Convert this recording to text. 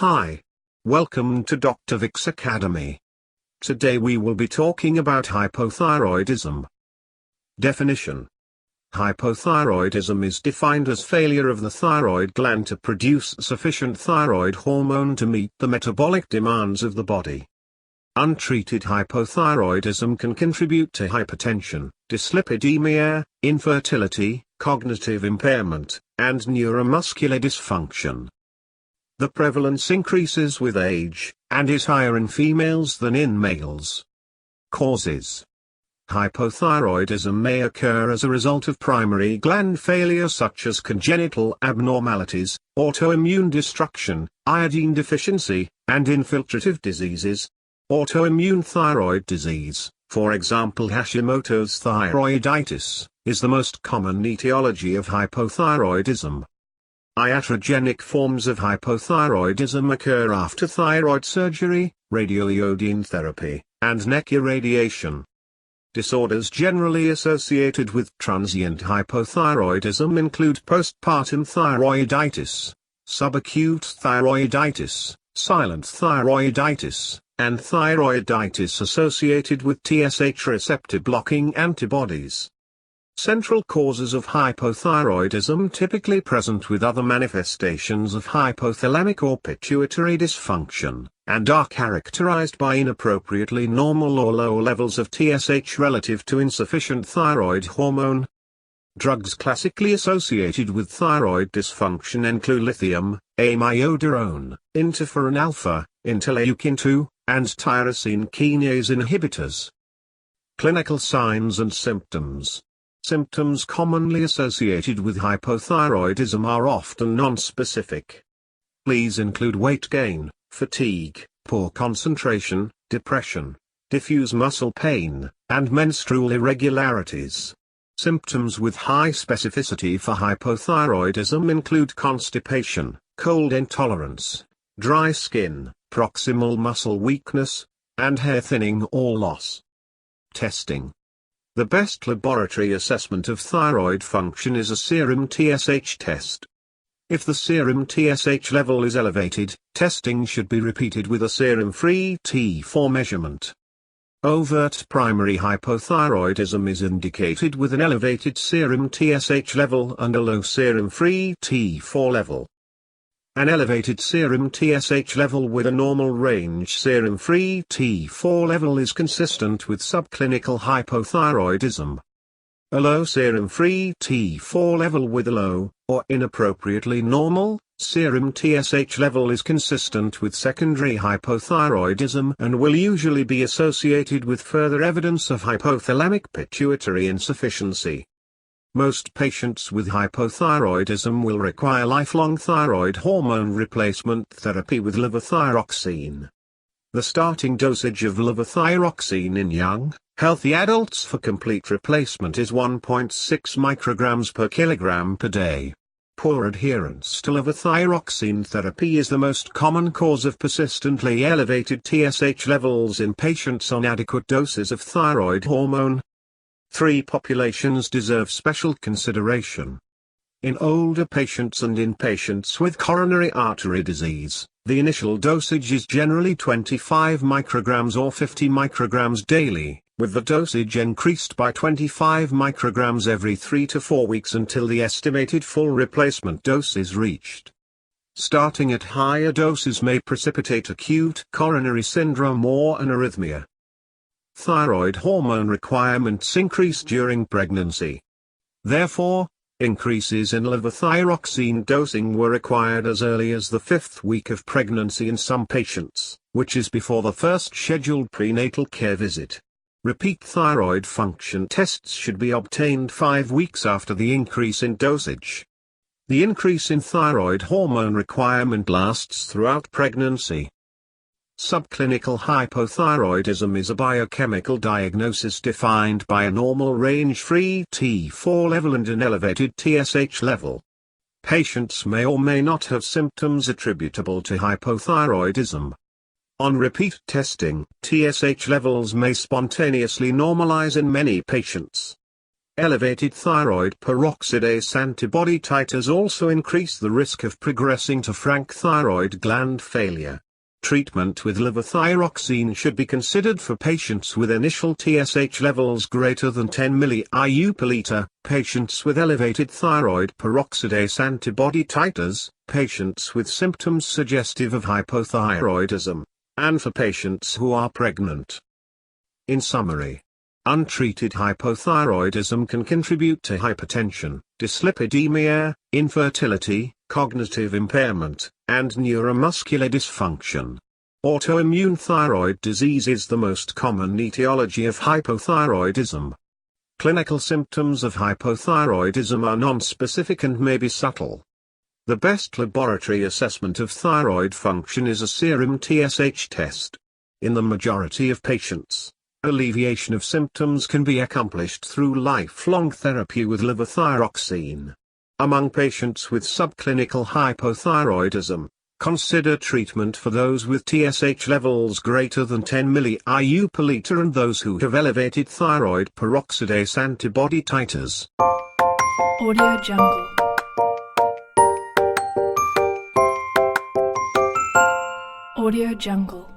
Hi. Welcome to Dr. Vic's Academy. Today we will be talking about hypothyroidism. Definition. Hypothyroidism is defined as failure of the thyroid gland to produce sufficient thyroid hormone to meet the metabolic demands of the body. Untreated hypothyroidism can contribute to hypertension, dyslipidemia, infertility, cognitive impairment, and neuromuscular dysfunction. The prevalence increases with age, and is higher in females than in males. Causes. Hypothyroidism may occur as a result of primary gland failure such as congenital abnormalities, autoimmune destruction, iodine deficiency, and infiltrative diseases. Autoimmune thyroid disease, for example Hashimoto's thyroiditis, is the most common etiology of hypothyroidism. Iatrogenic forms of hypothyroidism occur after thyroid surgery, radioiodine therapy, and neck irradiation. Disorders generally associated with transient hypothyroidism include postpartum thyroiditis, subacute thyroiditis, silent thyroiditis, and thyroiditis associated with TSH receptor blocking antibodies. Central causes of hypothyroidism typically present with other manifestations of hypothalamic or pituitary dysfunction, and are characterized by inappropriately normal or low levels of TSH relative to insufficient thyroid hormone. Drugs classically associated with thyroid dysfunction include lithium, amiodarone, interferon alpha, interleukin-2, and tyrosine kinase inhibitors. Clinical signs and symptoms. Symptoms commonly associated with hypothyroidism are often non-specific. These include weight gain, fatigue, poor concentration, depression, diffuse muscle pain, and menstrual irregularities. Symptoms with high specificity for hypothyroidism include constipation, cold intolerance, dry skin, proximal muscle weakness, and hair thinning or loss. Testing. The best laboratory assessment of thyroid function is a serum TSH test. If the serum TSH level is elevated, testing should be repeated with a serum-free T4 measurement. Overt primary hypothyroidism is indicated with an elevated serum TSH level and a low serum-free T4 level. An elevated serum TSH level with a normal range serum-free T4 level is consistent with subclinical hypothyroidism. A low serum-free T4 level with a low, or inappropriately normal, serum TSH level is consistent with secondary hypothyroidism and will usually be associated with further evidence of hypothalamic pituitary insufficiency. Most patients with hypothyroidism will require lifelong thyroid hormone replacement therapy with levothyroxine. The starting dosage of levothyroxine in young, healthy adults for complete replacement is 1.6 micrograms per kilogram per day. Poor adherence to levothyroxine therapy is the most common cause of persistently elevated TSH levels in patients on adequate doses of thyroid hormone. 3 populations deserve special consideration. In older patients and in patients with coronary artery disease, the initial dosage is generally 25 micrograms or 50 micrograms daily, with the dosage increased by 25 micrograms every 3 to 4 weeks until the estimated full replacement dose is reached. Starting at higher doses may precipitate acute coronary syndrome or an arrhythmia. Thyroid hormone requirements increase during pregnancy. Therefore, increases in levothyroxine dosing were required as early as the 5th week of pregnancy in some patients, which is before the first scheduled prenatal care visit. Repeat thyroid function tests should be obtained 5 weeks after the increase in dosage. The increase in thyroid hormone requirement lasts throughout pregnancy. Subclinical hypothyroidism is a biochemical diagnosis defined by a normal range-free T4 level and an elevated TSH level. Patients may or may not have symptoms attributable to hypothyroidism. On repeat testing, TSH levels may spontaneously normalize in many patients. Elevated thyroid peroxidase antibody titers also increase the risk of progressing to frank thyroid gland failure. Treatment with levothyroxine should be considered for patients with initial TSH levels greater than 10 mIU per liter, patients with elevated thyroid peroxidase antibody titers, patients with symptoms suggestive of hypothyroidism, and for patients who are pregnant. In summary, untreated hypothyroidism can contribute to hypertension, dyslipidemia, infertility, cognitive impairment, and neuromuscular dysfunction. Autoimmune thyroid disease is the most common etiology of hypothyroidism. Clinical symptoms of hypothyroidism are nonspecific and may be subtle. The best laboratory assessment of thyroid function is a serum TSH test. In the majority of patients, alleviation of symptoms can be accomplished through lifelong therapy with levothyroxine. Among patients with subclinical hypothyroidism, consider treatment for those with TSH levels greater than 10 mIU per liter and those who have elevated thyroid peroxidase antibody titers. Audio Jungle. Audio Jungle.